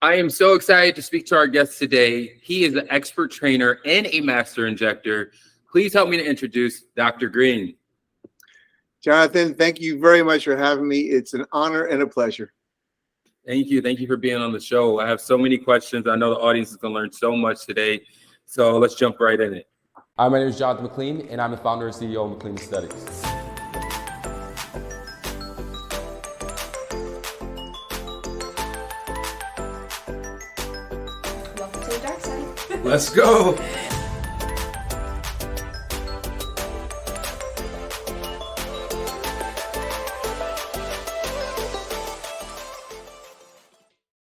I am so excited to speak to our guest today. He is an expert trainer and a master injector. Please help me to introduce Dr. Green. Jonathan, thank you very much for having me. It's an honor and a pleasure. Thank you. Thank you for being on the show. I have so many questions. I know the audience is going to learn so much today. So let's jump right in it. Hi, my name is Jonathan McLean, and I'm the founder and CEO of McLean Aesthetics. Welcome to the dark side. Let's go.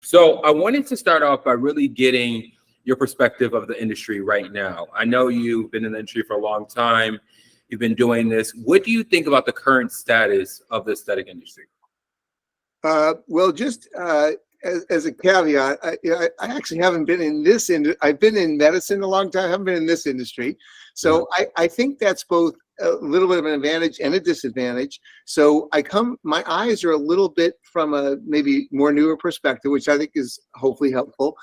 So I wanted to start off by really getting your perspective of the industry right now. I know you've been in the industry for a long time. You've been doing this. What do you think about the current status of the aesthetic industry? Well, just as a caveat, I actually haven't been in this industry. I've been in medicine a long time. I haven't been in this industry. So I think that's both a little bit of an advantage and a disadvantage. So my eyes are a little bit from a maybe more newer perspective, which I think is hopefully helpful.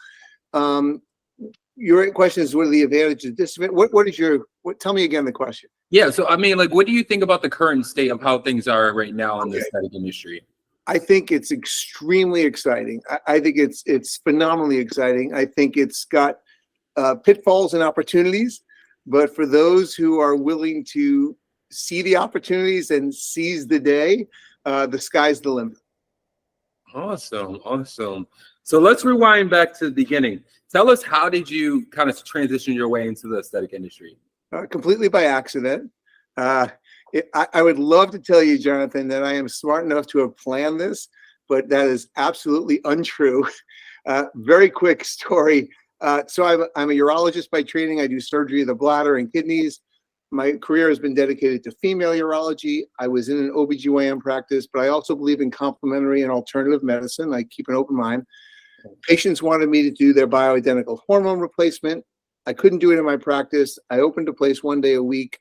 Your question is, what are the advantages and disadvantages? Tell me again the question. Yeah, so I mean, like, what do you think about the current state of how things are right now in the aesthetic industry? I think it's extremely exciting. I think it's phenomenally exciting. I think it's got pitfalls and opportunities, but for those who are willing to see the opportunities and seize the day, the sky's the limit. Awesome, awesome. So let's rewind back to the beginning. Tell us, how did you kind of transition your way into the aesthetic industry? Completely by accident. I would love to tell you, Jonathan, that I am smart enough to have planned this, but that is absolutely untrue. Very quick story. So I'm a urologist by training. I do surgery of the bladder and kidneys. My career has been dedicated to female urology. I was in an OBGYN practice, but I also believe in complementary and alternative medicine. I keep an open mind. Patients wanted me to do their bioidentical hormone replacement. I couldn't do it in my practice. I opened a place one day a week.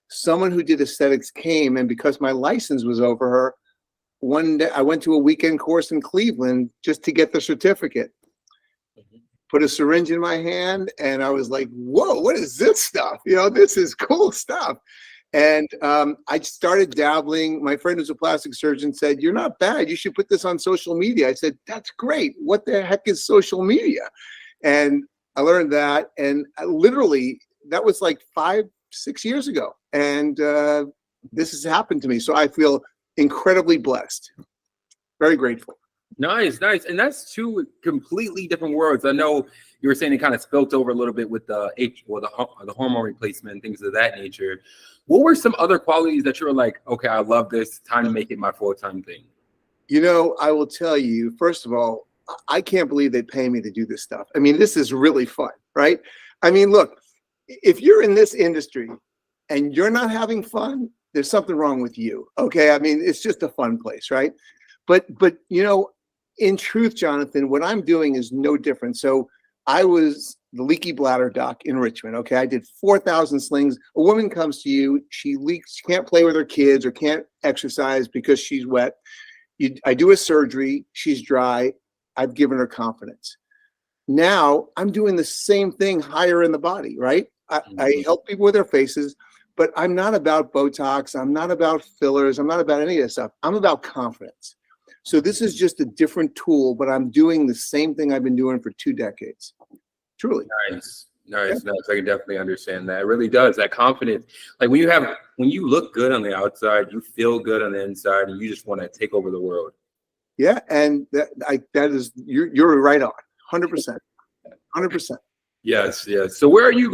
Someone who did aesthetics came, and because my license was over her, one day I went to a weekend course in Cleveland just to get the certificate. Put a syringe in my hand, and I was like, whoa, what is this stuff? You know, this is cool stuff. And I started dabbling. My friend who's a plastic surgeon said, you're not bad. You should put this on social media. I said, that's great. What the heck is social media? And I learned that. And literally, that was like 5-6 years ago. And this has happened to me. So I feel incredibly blessed. Very grateful. Nice, nice. And that's two completely different worlds. I know you were saying it kind of spilt over a little bit with the hormone replacement, things of that nature. What were some other qualities that you were like, okay, I love this, time to make it my full-time thing? You know, I will tell you, first of all, I can't believe they pay me to do this stuff. I mean, this is really fun, right? I mean, look, if you're in this industry and you're not having fun, there's something wrong with you. Okay. I mean, it's just a fun place, right? But you know, in truth, Jonathan, what I'm doing is no different. So I was the leaky bladder doc in Richmond. Okay. I did 4,000 slings. A woman comes to you, she leaks, she can't play with her kids or can't exercise because she's wet. I do a surgery. She's dry. I've given her confidence. Now I'm doing the same thing higher in the body, right? I help people with their faces, but I'm not about Botox. I'm not about fillers. I'm not about any of this stuff. I'm about confidence. So this is just a different tool, but I'm doing the same thing I've been doing for 2 decades. Truly. Nice, nice, nice. I can definitely understand that. It really does. That confidence. Like when you look good on the outside, you feel good on the inside, and you just want to take over the world. Yeah, and that is you're right on. 100%. 100%. Yes, yes. So where are you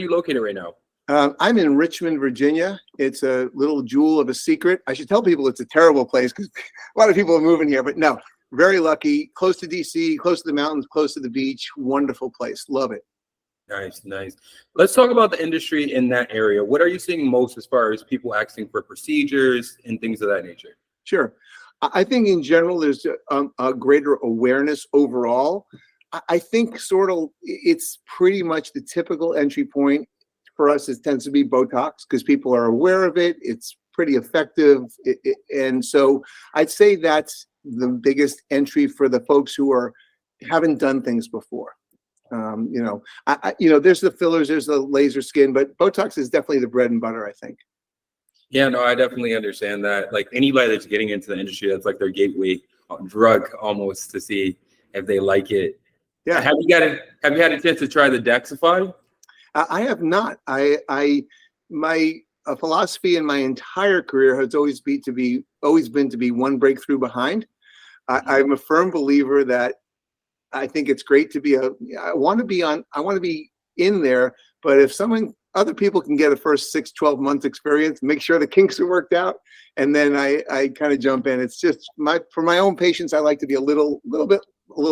located right now? I'm in Richmond, Virginia. It's a little jewel of a secret. I should tell people it's a terrible place because a lot of people are moving here, but no, very lucky. Close to DC, close to the mountains, close to the beach. Wonderful place. Love it. Nice, nice. Let's talk about the industry in that area. What are you seeing most as far as people asking for procedures and things of that nature? Sure. I think in general, there's a greater awareness overall. I think sort of it's pretty much the typical entry point for us. It tends to be Botox because people are aware of it. It's pretty effective. And so I'd say that's the biggest entry for the folks who are haven't done things before. You know, there's the fillers, there's the laser skin, but Botox is definitely the bread and butter, I think. Yeah, no, I definitely understand that. Like anybody that's getting into the industry, that's like their gateway drug almost to see if they like it. Yeah. Have you had a chance to try the Daxify? I have not. My philosophy in my entire career has always been to be one breakthrough behind. I'm a firm believer that I think it's great to be I want to be in there, but if other people can get a first 6-12 months experience, make sure the kinks are worked out, and then I kind of jump in. It's just for my own patients, I like to be a little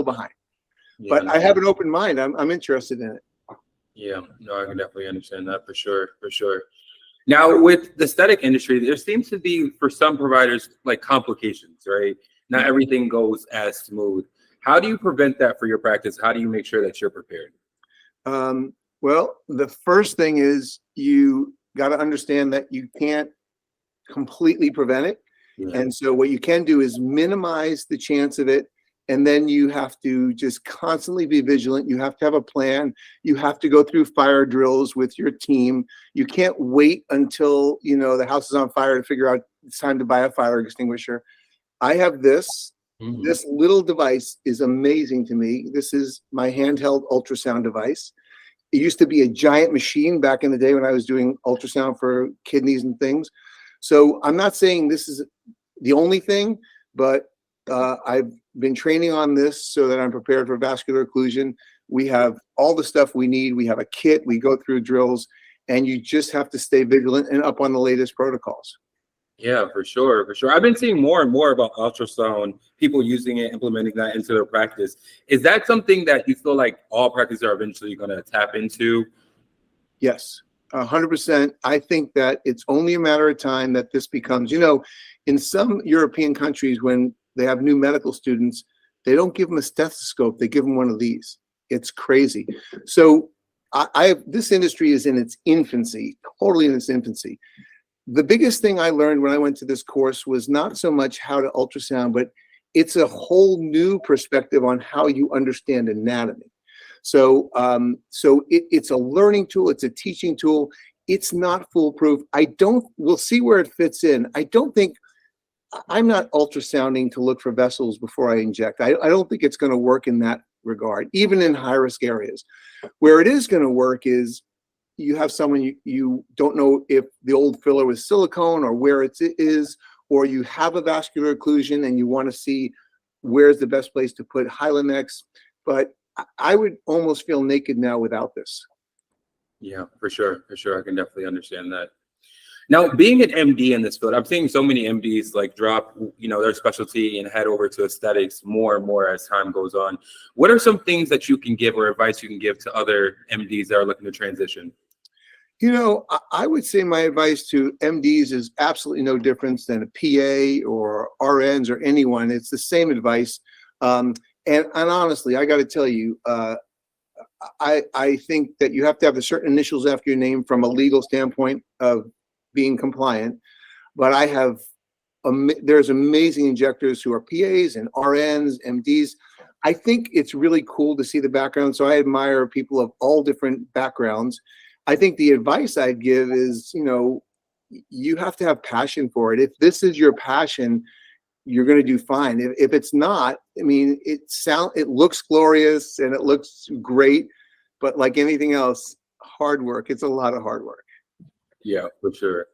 behind. Yeah, But I have an open mind. I'm interested in it. Yeah, no, I can definitely understand that for sure. Now, with the aesthetic industry, there seems to be, for some providers, like complications, right? Not everything goes as smooth. How do you prevent that for your practice? How do you make sure that you're prepared? Well, the first thing is you got to understand that you can't completely prevent it. Yeah. And so what you can do is minimize the chance of it. And then you have to just constantly be vigilant. You have to have a plan. You have to go through fire drills with your team. You can't wait until, the house is on fire to figure out it's time to buy a fire extinguisher. I have this. This little device is amazing to me. This is my handheld ultrasound device. It used to be a giant machine back in the day when I was doing ultrasound for kidneys and things. So I'm not saying this is the only thing, but I've been training on this so that I'm prepared for vascular occlusion. We have all the stuff we need. We have a kit. We go through drills, and you just have to stay vigilant and up on the latest protocols. Yeah, for sure. I've been seeing more and more about ultrasound, people using it, implementing that into their practice. Is that something that you feel like all practices are eventually going to tap into? Yes, 100%. I think that it's only a matter of time that this becomes, in some European countries, when they have new medical students, they don't give them a stethoscope. They give them one of these. It's crazy. So this industry is in its infancy, totally in its infancy. The biggest thing I learned when I went to this course was not so much how to ultrasound, but it's a whole new perspective on how you understand anatomy. So, it's a learning tool. It's a teaching tool. It's not foolproof. We'll see where it fits in. I'm not ultrasounding to look for vessels before I inject. I don't think it's going to work in that regard, even in high risk areas. Where it is going to work is you have someone you don't know if the old filler was silicone or where it is, or you have a vascular occlusion and you want to see where's the best place to put Hylenex. But I would almost feel naked now without this. Yeah, for sure. I can definitely understand that. Now, being an MD in this field, I'm seeing so many MDs like drop, their specialty and head over to aesthetics more and more as time goes on. What are some things that you can give or advice you can give to other MDs that are looking to transition? I would say my advice to MDs is absolutely no difference than a PA or RNs or anyone. It's the same advice. And honestly, I got to tell you, I think that you have to have a certain initials after your name from a legal standpoint of being compliant. But there's amazing injectors who are PAs and RNs, MDs. I think it's really cool to see the background. So I admire people of all different backgrounds. I think the advice I'd give is, you have to have passion for it. If this is your passion, you're going to do fine. If it's not, it looks glorious and it looks great, but like anything else, hard work. It's a lot of hard work. Yeah, for sure.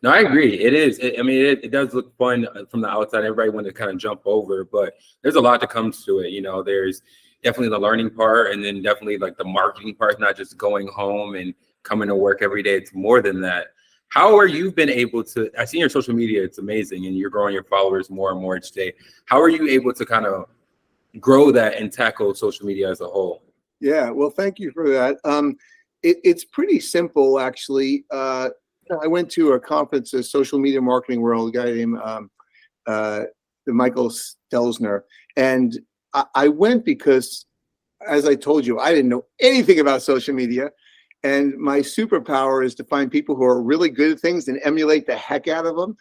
No, I agree. It is. It does look fun from the outside. Everybody wants to kind of jump over, but there's a lot that comes to it. There's definitely the learning part, and then definitely like the marketing part, not just going home and coming to work every day. It's more than that. How are you been able to, I see your social media, it's amazing, and you're growing your followers more and more each day. How are you able to kind of grow that and tackle social media as a whole? Yeah, well, thank you for that. It's pretty simple, actually. I went to a conference, a social media marketing world, a guy named Michael Stelzner, and I went because, as I told you, I didn't know anything about social media. And my superpower is to find people who are really good at things and emulate the heck out of them.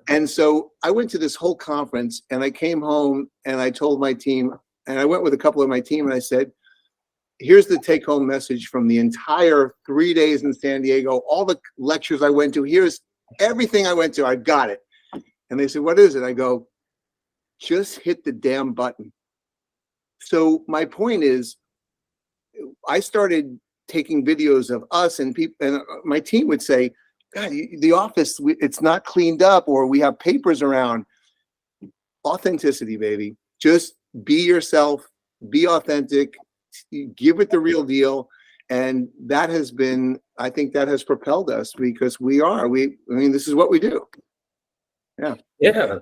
And so I went to this whole conference and I came home and I told my team, and I went with a couple of my team and I said, here's the take home message from the entire 3 days in San Diego, all the lectures I went to, here's everything I went to, I got it. And they said, what is it? I go, just hit the damn button. So my point is, I started taking videos of us and people, and my team would say, God, the office, it's not cleaned up, or we have papers around. Authenticity, baby. Just be yourself, be authentic, give it the real deal. And that has been, I think that has propelled us, because I mean, this is what we do. Yeah. Yeah.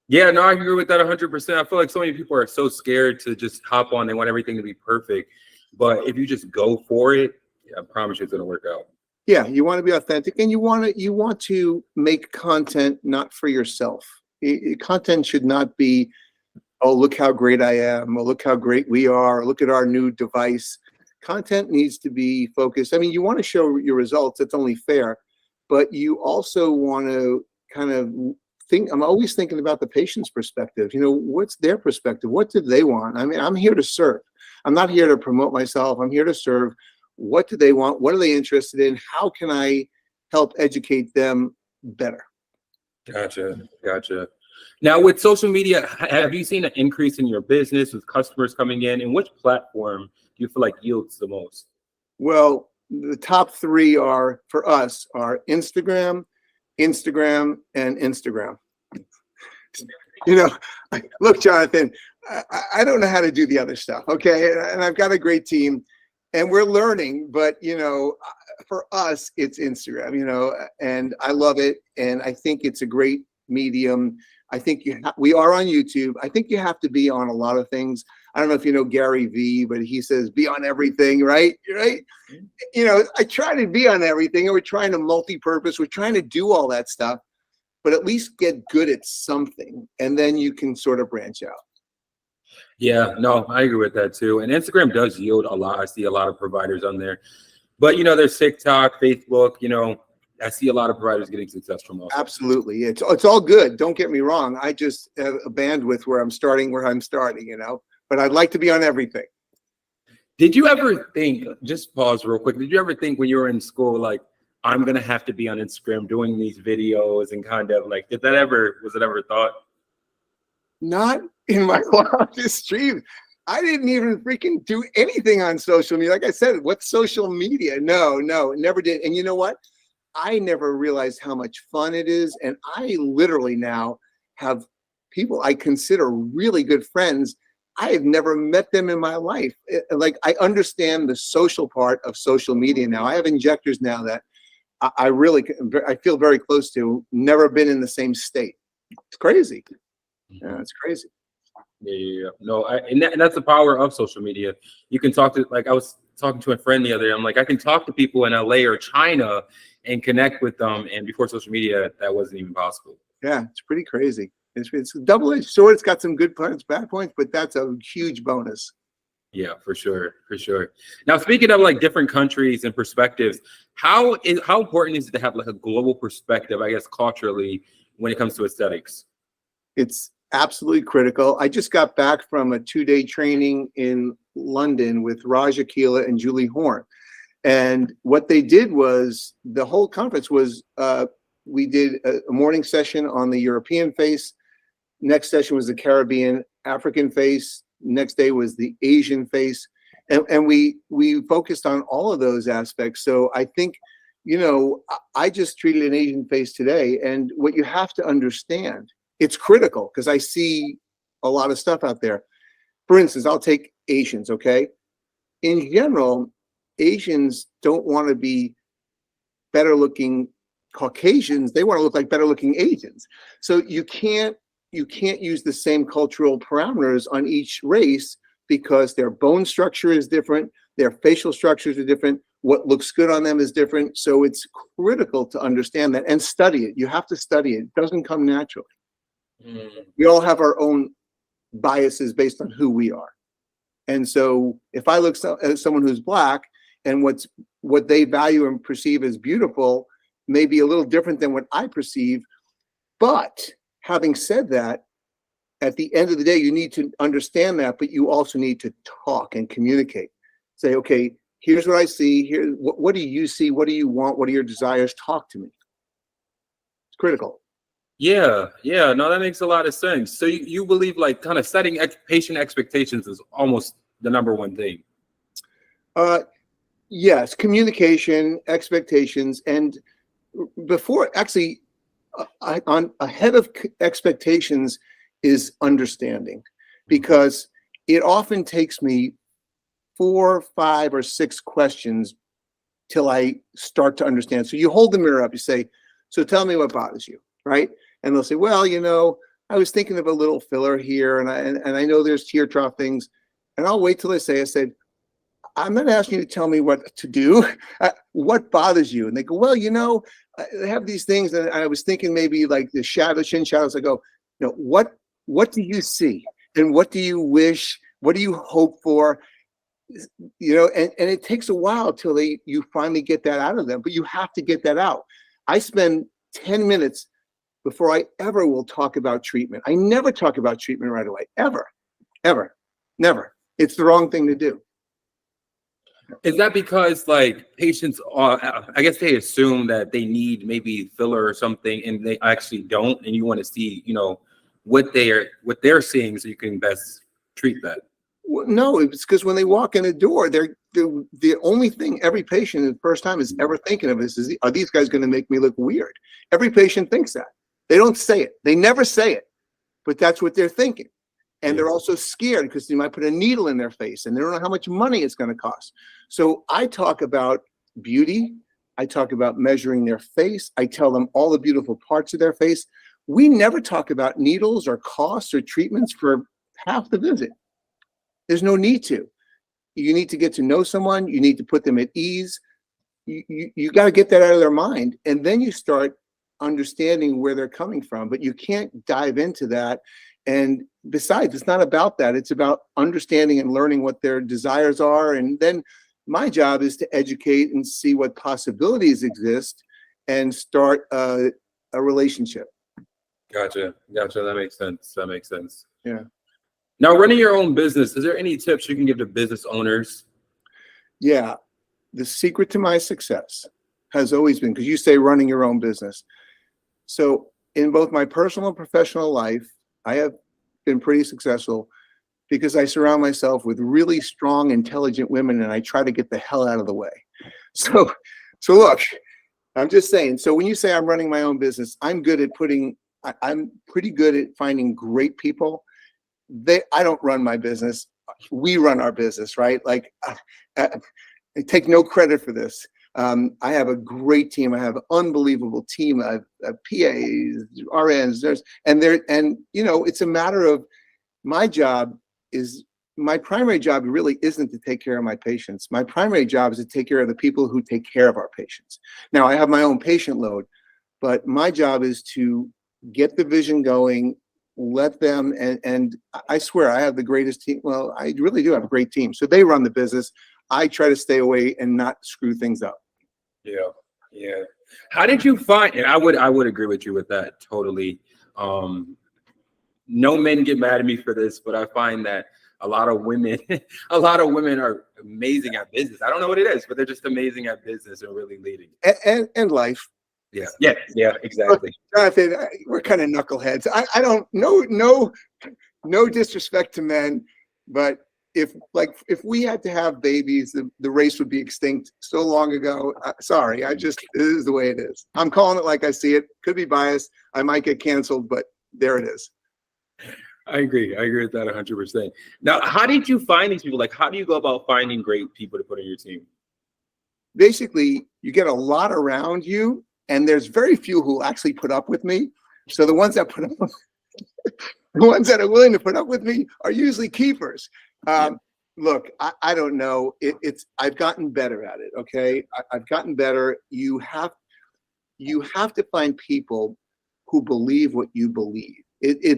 Yeah, no, I agree with that 100%. I feel like so many people are so scared to just hop on. They want everything to be perfect. But if you just go for it, I promise you it's going to work out. Yeah, you want to be authentic, and you want to make content not for yourself. Content should not be, oh, look how great I am, or look how great we are, or look at our new device. Content needs to be focused. I mean, you want to show your results, that's only fair, but you also want to kind of think, I'm always thinking about the patient's perspective. You know, what's their perspective? What do they want? I mean, I'm here to serve. I'm not here to promote myself. I'm here to serve. What do they want? What are they interested in? How can I help educate them better? Gotcha. Now, with social media, have you seen an increase in your business with customers coming in? And which platform do you feel like yields the most? Well, the top three for us are Instagram, and Instagram. You know, look, Jonathan, I don't know how to do the other stuff, okay? And I've got a great team, and we're learning, but, you know, for us, it's Instagram, you know, and I love it, and I think it's a great medium. I think we are on YouTube. I think you have to be on a lot of things. I don't know if you know Gary V, but he says be on everything, right? Right? You know, I try to be on everything, and we're trying to multi-purpose. We're trying to do all that stuff, but at least get good at something, and then you can sort of branch out. Yeah, no, I agree with that too. And Instagram does yield a lot. I see a lot of providers on there. But, you know, there's TikTok, Facebook, you know, I see a lot of providers getting success from also. Absolutely. It's all good. Don't get me wrong. I just have a bandwidth where I'm starting, you know, but I'd like to be on everything. Did you ever think, just pause real quick, did you ever think when you were in school, like, I'm going to have to be on Instagram doing these videos and kind of like, was it ever thought? Not in my wildest dreams. I didn't even freaking do anything on social media. Like I said, what's social media? No, never did. And you know what? I never realized how much fun it is. And I literally now have people I consider really good friends. I have never met them in my life. Like, I understand the social part of social media now. I have injectors now that I feel very close to, never been in the same state. It's crazy. Yeah, it's crazy. Yeah. No, and that's the power of social media. You can talk to, like, I was talking to a friend the other day. I'm like, I can talk to people in LA or China and connect with them. And before social media, that wasn't even possible. Yeah, it's pretty crazy. It's a double-edged sword. It's got some good points, bad points, but that's a huge bonus. Yeah, for sure. Now, speaking of like different countries and perspectives, how important is it to have like a global perspective, I guess, culturally, when it comes to aesthetics? It's absolutely critical. I just got back from a 2-day training in London with Rajput and Julie Horn. And what they did was, the whole conference was, we did a morning session on the European face. Next session was the Caribbean, African face. Next day was the Asian face. And we focused on all of those aspects. So I think, you know, I just treated an Asian face today. And what you have to understand, it's critical, because I see a lot of stuff out there. For instance, I'll take Asians, okay? In general, Asians don't want to be better looking Caucasians. They want to look like better looking Asians. So you can't use the same cultural parameters on each race, because their bone structure is different, their facial structures are different, what looks good on them is different. So it's critical to understand that and study it. You have to study it. It doesn't come naturally. We all have our own biases based on who we are. And so if I look at someone who's Black and what they value and perceive as beautiful may be a little different than what I perceive. But having said that, at the end of the day, you need to understand that, but you also need to talk and communicate. Say, okay, here's what I see. Here, what do you see? What do you want? What are your desires? Talk to me. It's critical. Yeah, yeah, no, that makes a lot of sense. So you believe like kind of setting patient expectations is almost the number one thing. Yes, communication, expectations, and before actually, ahead of expectations is understanding, because it often takes me 4, 5, or 6 questions till I start to understand. So you hold the mirror up, you say, so tell me what bothers you, right? And they'll say, well, you know, I was thinking of a little filler here, and I know there's tear trough things, and I'll wait till I said, I'm not asking you to tell me what to do. What bothers you? And they go, well, you know, they have these things, and I was thinking maybe like the chin shadows. I go, you know, what do you see? And what do you wish? What do you hope for? You know, and it takes a while till you finally get that out of them, but you have to get that out. I spend 10 minutes before I ever will talk about treatment. I never talk about treatment right away, ever, never. It's the wrong thing to do. Is that because like patients are, I guess they assume that they need maybe filler or something and they actually don't, and you want to see, you know, what they're seeing so you can best treat that? Well, no, it's because when they walk in the door, they're the only thing every patient the first time is ever thinking of is are these guys going to make me look weird? Every patient thinks that. They don't say it. They never say it, but that's what they're thinking. And they're also scared because they might put a needle in their face and they don't know how much money it's going to cost. So I talk about beauty. I talk about measuring their face. I tell them all the beautiful parts of their face. We never talk about needles or costs or treatments for half the visit. There's no need to. You need to get to know someone. You need to put them at ease. You got to get that out of their mind. And then you start understanding where they're coming from. But you can't dive into that. And besides, it's not about that. It's about understanding and learning what their desires are. And then my job is to educate and see what possibilities exist and start a relationship. Gotcha. That makes sense. Yeah. Now, running your own business, is there any tips you can give to business owners? Yeah. The secret to my success has always been, because you say running your own business. So in both my personal and professional life, I have been pretty successful because I surround myself with really strong, intelligent women, and I try to get the hell out of the way. So look, I'm just saying. So when you say I'm running my own business, I'm pretty good at finding great people. I don't run my business. We run our business, right? Like, I take no credit for this. I have a great team. I have an unbelievable team. I have PAs, RNs, nurses, and you know, it's a matter of my primary job really isn't to take care of my patients. My primary job is to take care of the people who take care of our patients. Now, I have my own patient load, but my job is to get the vision going, let them, and I swear I have the greatest team. Well, I really do have a great team. So they run the business. I try to stay away and not screw things up. Yeah. How did you find, and I would agree with you with that totally. No men get mad at me for this, but I find that a lot of women are amazing at business. I don't know what it is, but they're just amazing at business and really leading. And life. Yeah, exactly. Jonathan, we're kind of knuckleheads. I don't, no disrespect to men, but if we had to have babies, the race would be extinct so long ago. Sorry, it is the way it is. I'm calling it like I see it. Could be biased. I might get canceled, but there it is. I agree with that 100%. Now, how did you find these people? Like, how do you go about finding great people to put on your team? Basically, you get a lot around you, and there's very few who actually put up with me. So the ones that the ones that are willing to put up with me are usually keepers. Look, I don't know. I've gotten better at it. Okay, I've gotten better. You have to find people who believe what you believe.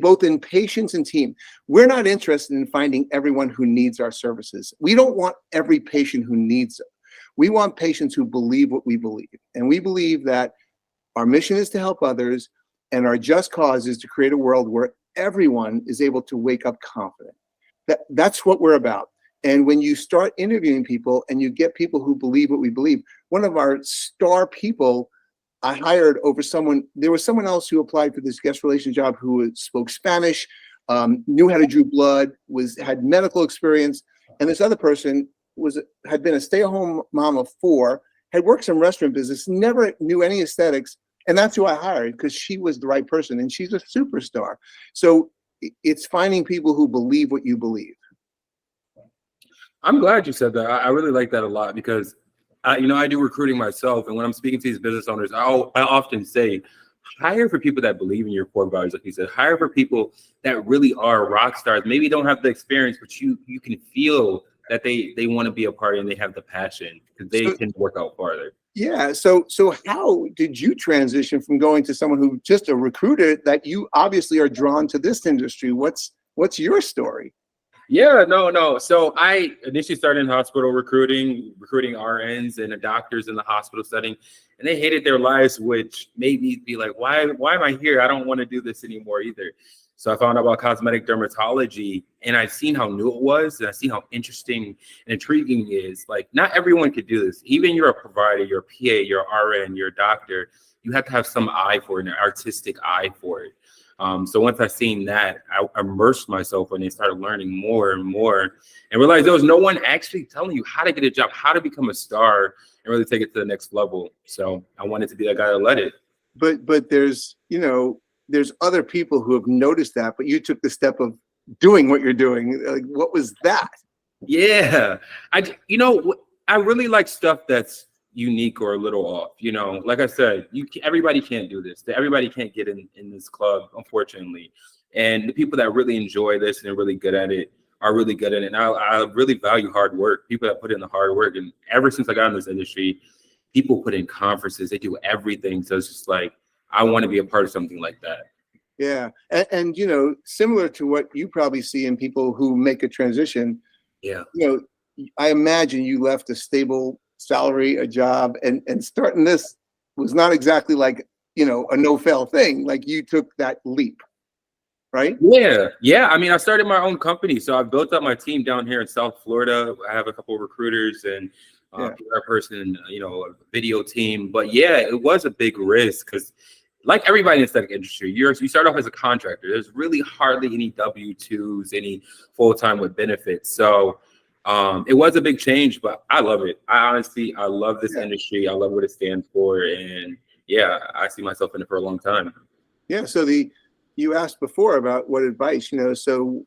both in patients and team. We're not interested in finding everyone who needs our services. We don't want every patient who needs them. We want patients who believe what we believe. And we believe that our mission is to help others, and our just cause is to create a world where everyone is able to wake up confident. That's what we're about. And when you start interviewing people and you get people who believe what we believe, one of our star people I hired over someone, there was someone else who applied for this guest relations job who spoke Spanish, knew how to draw blood, had medical experience. And this other person had been a stay-at-home mom of 4, had worked some restaurant business, never knew any aesthetics. And that's who I hired because she was the right person, and she's a superstar. So it's finding people who believe what you believe. I'm glad you said that. I really like that a lot because, I do recruiting myself. And when I'm speaking to these business owners, I often say, hire for people that believe in your core values. Like you said, hire for people that really are rock stars. Maybe don't have the experience, but you can feel that they want to be a part and they have the passion because they can work out farther. Yeah. So how did you transition from going to someone who just a recruiter that you obviously are drawn to this industry? What's your story? Yeah, no. So I initially started in hospital recruiting RNs and doctors in the hospital setting, and they hated their lives, which made me be like, why am I here? I don't want to do this anymore either. So I found out about cosmetic dermatology, and I've seen how new it was, and I've seen how interesting and intriguing it is. Like, not everyone could do this. Even you're a provider, you're a PA, you're an RN, you're a doctor, you have to have some eye for it, an artistic eye for it. So once I seen that, I immersed myself in it, started learning more and more, and realized there was no one actually telling you how to get a job, how to become a star, and really take it to the next level. So I wanted to be that guy that led it. But there's other people who have noticed that, but you took the step of doing what you're doing. Like, what was that? Yeah, I really like stuff that's unique or a little off. Like I said, everybody can't do this. Everybody can't get in this club, unfortunately. And the people that really enjoy this and are really good at it are really good at it. And I really value hard work. People that put in the hard work. And ever since I got in this industry, people put in conferences. They do everything. So it's just like, I want to be a part of something like that. Yeah. And similar to what you probably see in people who make a transition. Yeah. I imagine you left a stable salary, a job, and starting this was not exactly like, a no-fail thing. Like, you took that leap, right? Yeah. I mean, I started my own company. So I built up my team down here in South Florida. I have a couple of recruiters and PR person, a video team. But yeah, it was a big risk because, like everybody in the aesthetic industry, you start off as a contractor. There's really hardly any W-2s, any full-time with benefits. So it was a big change, but I love it. I love this industry. I love what it stands for. And yeah, I see myself in it for a long time. Yeah. So you asked before about what advice, so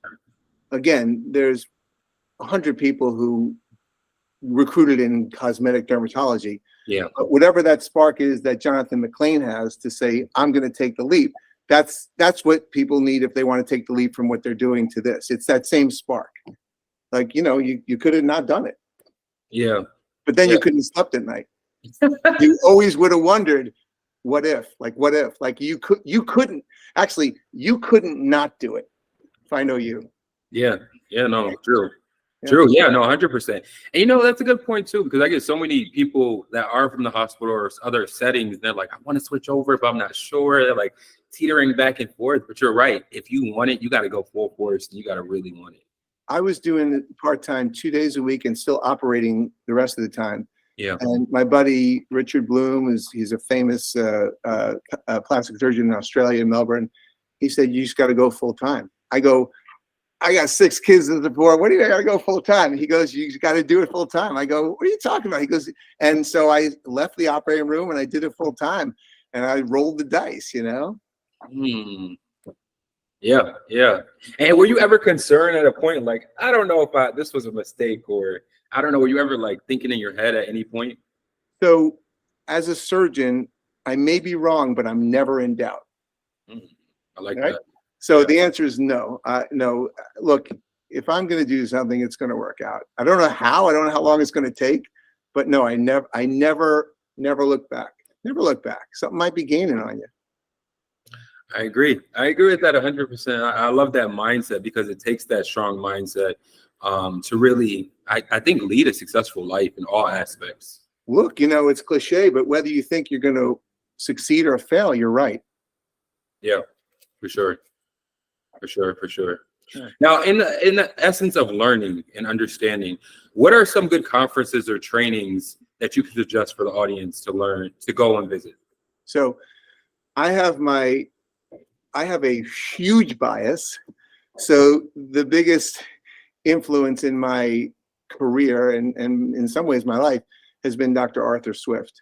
again, there's 100 people who recruited in cosmetic dermatology. Yeah. But whatever that spark is that Jonathan McLean has to say, I'm going to take the leap. That's what people need if they want to take the leap from what they're doing to this. It's that same spark. Like, you could have not done it. Yeah. But then you couldn't have slept at night. You always would have wondered, what if? Like, you couldn't not do it. If I know you. Yeah. No, true. Yeah. True. Yeah, no, 100%. And that's a good point too, because I get so many people that are from the hospital or other settings. They're like, I want to switch over, but I'm not sure. They're like teetering back and forth. But you're right. If you want it, you got to go full force. And you got to really want it. I was doing it part-time 2 days a week and still operating the rest of the time. Yeah. And my buddy Richard Bloom he's a famous plastic surgeon in Australia, in Melbourne. He said, you just got to go full time. I go, I got 6 kids to support. What do you got to go full time? He goes, you got to do it full time. I go, what are you talking about? He goes, and so I left the operating room and I did it full time, and I rolled the dice. Yeah. And were you ever concerned at a point like, I don't know if this was a mistake, or I don't know, were you ever like thinking in your head at any point? So as a surgeon, I may be wrong, but I'm never in doubt. I like right? that. So the answer is no. No. Look, if I'm going to do something, it's going to work out. I don't know how. I don't know how long it's going to take, but no, I never look back. Never look back. Something might be gaining on you. I agree. I agree with that 100%. I love that mindset because it takes that strong mindset to really, I think, lead a successful life in all aspects. Look, it's cliche, but whether you think you're going to succeed or fail, you're right. Yeah, for sure. For sure, for sure. Now, in the essence of learning and understanding, what are some good conferences or trainings that you could suggest for the audience to learn, to go and visit? So I have a huge bias. So the biggest influence in my career and in some ways my life has been Dr. Arthur Swift.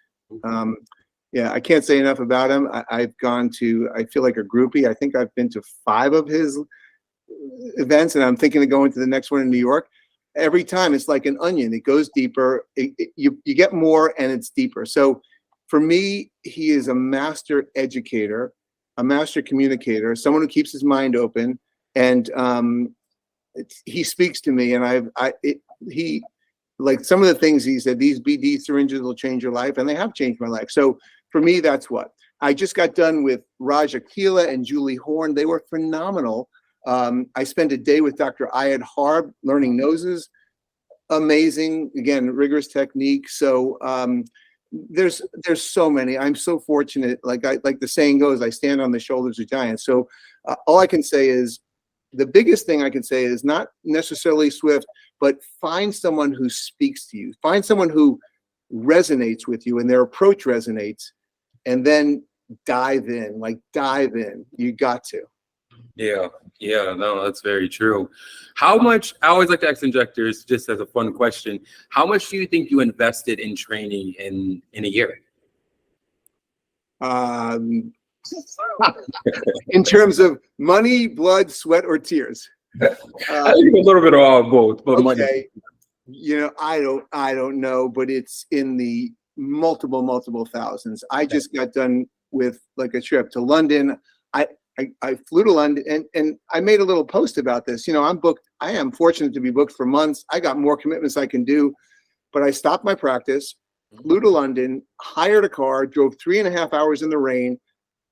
Yeah, I can't say enough about him. I've gone to, I feel like a groupie. I think I've been to 5 of his events, and I'm thinking of going to the next one in New York. Every time it's like an onion. It goes deeper. You get more and it's deeper. So for me, he is a master educator, a master communicator, someone who keeps his mind open. And he speaks to me, and he, like some of the things he said, these BD syringes will change your life, and they have changed my life. So for me, that's what. I just got done with Rajput and Julie Horn. They were phenomenal. I spent a day with Dr. Ayad Harb learning noses. Amazing. Again, rigorous technique. So there's so many. I'm so fortunate. Like the saying goes, I stand on the shoulders of giants. So all I can say is, the biggest thing I can say is not necessarily Swift, but find someone who speaks to you. Find someone who resonates with you and their approach resonates, and then dive in. Like dive in. You got to. Yeah, no, that's very true. How much, I always like to ask injectors, just as a fun question, how much do you think you invested in training in a year? In terms of money, blood, sweat, or tears? I think a little bit of all both, but okay. Money. I don't know, but it's in the multiple thousands. I just got done with like a trip to London. I flew to London, and I made a little post about this. I'm booked. I am fortunate to be booked for months. I got more commitments I can do, but I stopped my practice, flew to London, hired a car, drove 3.5 hours in the rain,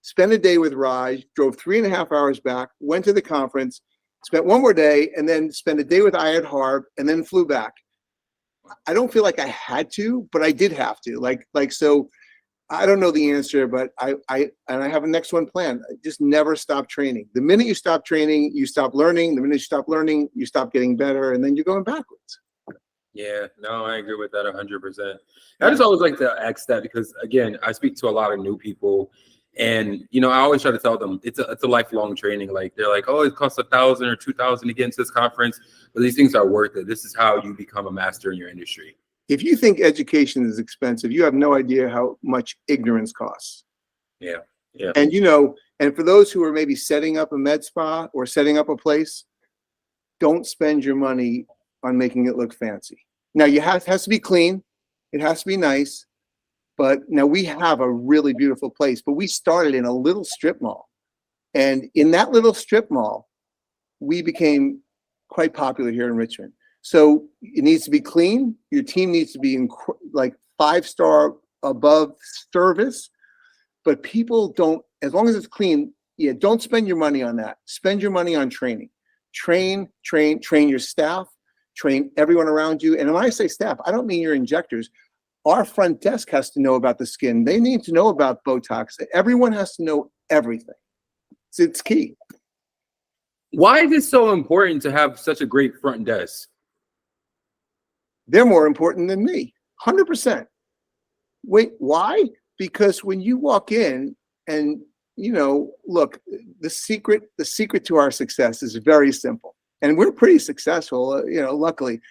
spent a day with Raj, drove 3.5 hours back, went to the conference, spent one more day, and then spent a day with Ayad Harb, and then flew back. I don't feel like I had to, but I did have to. So I don't know the answer, but I have a next one planned. Just never stop training. The minute you stop training, you stop learning. The minute you stop learning, you stop getting better, and then you're going backwards. Yeah, no, I agree with that 100%. I just always like to ask that because, again, I speak to a lot of new people, and I always try to tell them it's a lifelong training. Like they're like, oh, it costs $1,000 or $2,000 to get into this conference, but these things are worth it. This is how you become a master in your industry. If you think education is expensive, you have no idea how much ignorance costs. Yeah. And and for those who are maybe setting up a med spa or setting up a place, don't spend your money on making it look fancy. Now it has to be clean, it has to be nice, but now we have a really beautiful place, but we started in a little strip mall. And in that little strip mall, we became quite popular here in Richmond. So it needs to be clean. Your team needs to be like 5-star above service, but people don't, as long as it's clean, don't spend your money on that. Spend your money on training. Train your staff, train everyone around you. And when I say staff, I don't mean your injectors. Our front desk has to know about the skin. They need to know about Botox. Everyone has to know everything. So it's key. Why is it so important to have such a great front desk? They're more important than me, 100%. Wait, why? Because when you walk in and, look, the secret to our success is very simple. And we're pretty successful, luckily. Do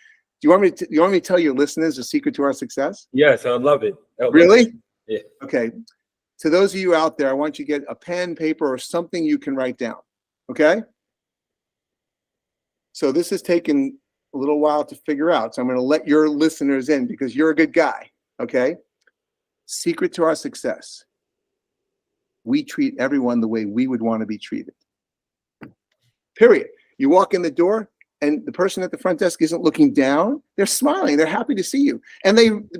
you want me to tell your listeners the secret to our success? Yes, I love it. Really? Yeah. Okay. To those of you out there, I want you to get a pen, paper, or something you can write down. Okay? So this has taken a little while to figure out. So I'm going to let your listeners in because you're a good guy. Okay. Secret to our success. We treat everyone the way we would want to be treated. Period. You walk in the door and the person at the front desk isn't looking down. They're smiling. They're happy to see you.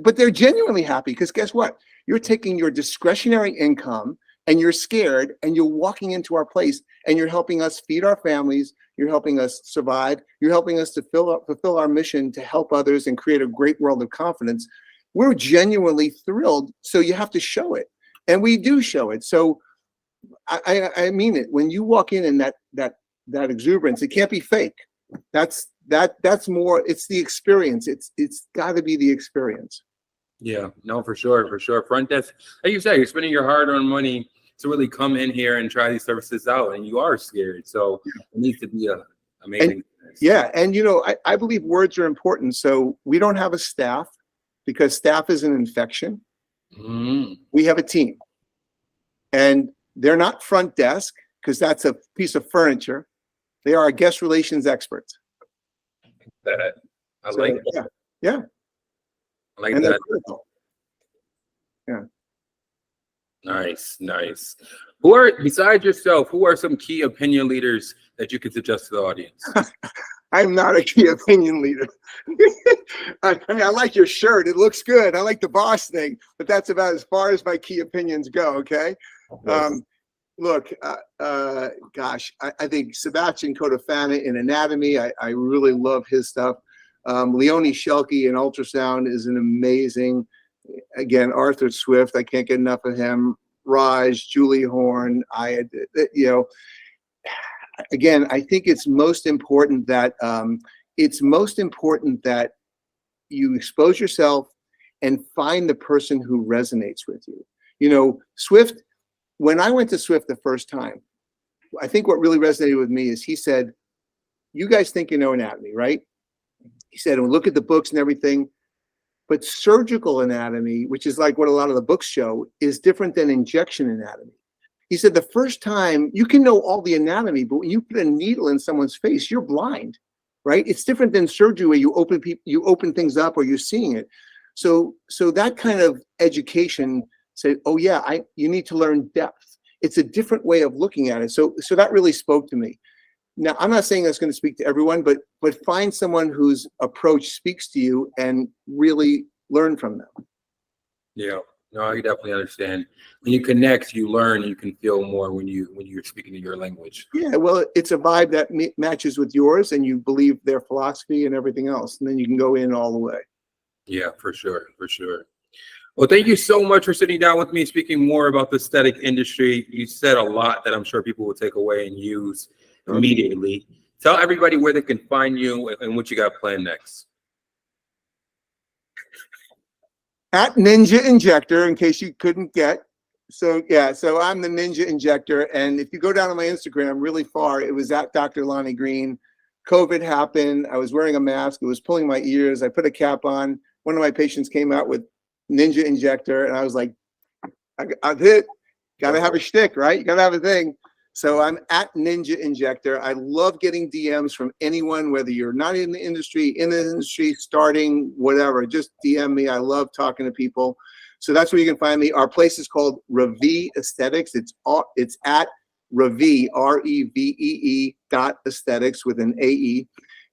But they're genuinely happy because guess what? You're taking your discretionary income and you're scared, and you're walking into our place, and you're helping us feed our families, you're helping us survive, you're helping us to fulfill our mission to help others and create a great world of confidence. We're genuinely thrilled. So you have to show it, and we do show it. So I mean it. When you walk in that exuberance, it can't be fake. That's more. It's the experience. It's got to be the experience. Yeah, no, for sure, for sure. Front desk, like you said, you're spending your hard-earned money to really come in here and try these services out, and you are scared. So it needs to be a amazing. Yeah, and you know, I believe words are important. So we don't have a staff because staff is an infection. We have a team, and they're not front desk because that's a piece of furniture. They are guest relations experts. That I like that. Yeah. I like And that. Yeah. Nice, nice. Who are, besides yourself, who are some key opinion leaders that you could suggest to the audience? I'm not a key opinion leader. I mean, I like your shirt. It looks good. I like the boss thing, but that's about as far as my key opinions go. Okay. Look, gosh, I think Sebastian Codofana in anatomy, I really love his stuff. Leonie Schelke in ultrasound is an amazing, again, Arthur Swift, I can't get enough of him. Raj, Julie Horn, again, I think it's most important that you expose yourself and find the person who resonates with you. You know, Swift, when I went to Swift the first time, I think what really resonated with me is he said, you guys think you know anatomy, right? He said, well, look at the books and everything, but surgical anatomy, which is like what a lot of the books show, is different than injection anatomy. He said, the first time you can know all the anatomy, but when you put a needle in someone's face, you're blind, right? It's different than surgery where you open things up or you're seeing it. So that kind of education said, oh yeah, you need to learn depth. It's a different way of looking at it. So that really spoke to me. Now, I'm not saying that's going to speak to everyone, but find someone whose approach speaks to you and really learn from them. Yeah. No, I definitely understand. When you connect, you learn, you can feel more when you're speaking to your language. Yeah, well, it's a vibe that matches with yours, and you believe their philosophy and everything else, and then you can go in all the way. Yeah, for sure, for sure. Well, thank you so much for sitting down with me, speaking more about the aesthetic industry. You said a lot that I'm sure people will take away and use immediately. Tell everybody where they can find you and what you got planned next. At Ninja Injector, in case you couldn't get. So yeah, so I'm the Ninja Injector, and if you go down on my Instagram really far, it was at Dr. Lonnie Green. COVID happened. I was wearing a mask. It was pulling my ears. I put a cap on. One of my patients came out with Ninja Injector, and I was like, I've hit. Got to have a shtick, right? You got to have a thing. So I'm at Ninja Injector. I love getting DMs from anyone, whether you're not in the industry, starting, whatever. Just DM me. I love talking to people. So that's where you can find me. Our place is called Revee Aesthetics. It's at Revee, REVEE .aesthetics with an AE.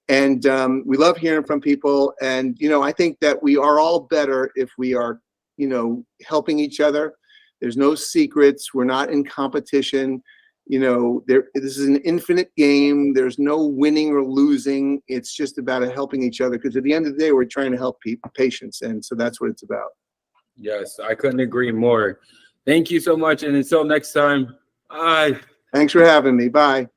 And we love hearing from people. And, you know, I think that we are all better if we are, you know, helping each other. There's no secrets. We're not in competition. You know, this is an infinite game. There's no winning or losing. It's just about helping each other, because at the end of the day, we're trying to help patients. And so that's what it's about. Yes, I couldn't agree more. Thank you so much. And until next time, bye. Thanks for having me. Bye.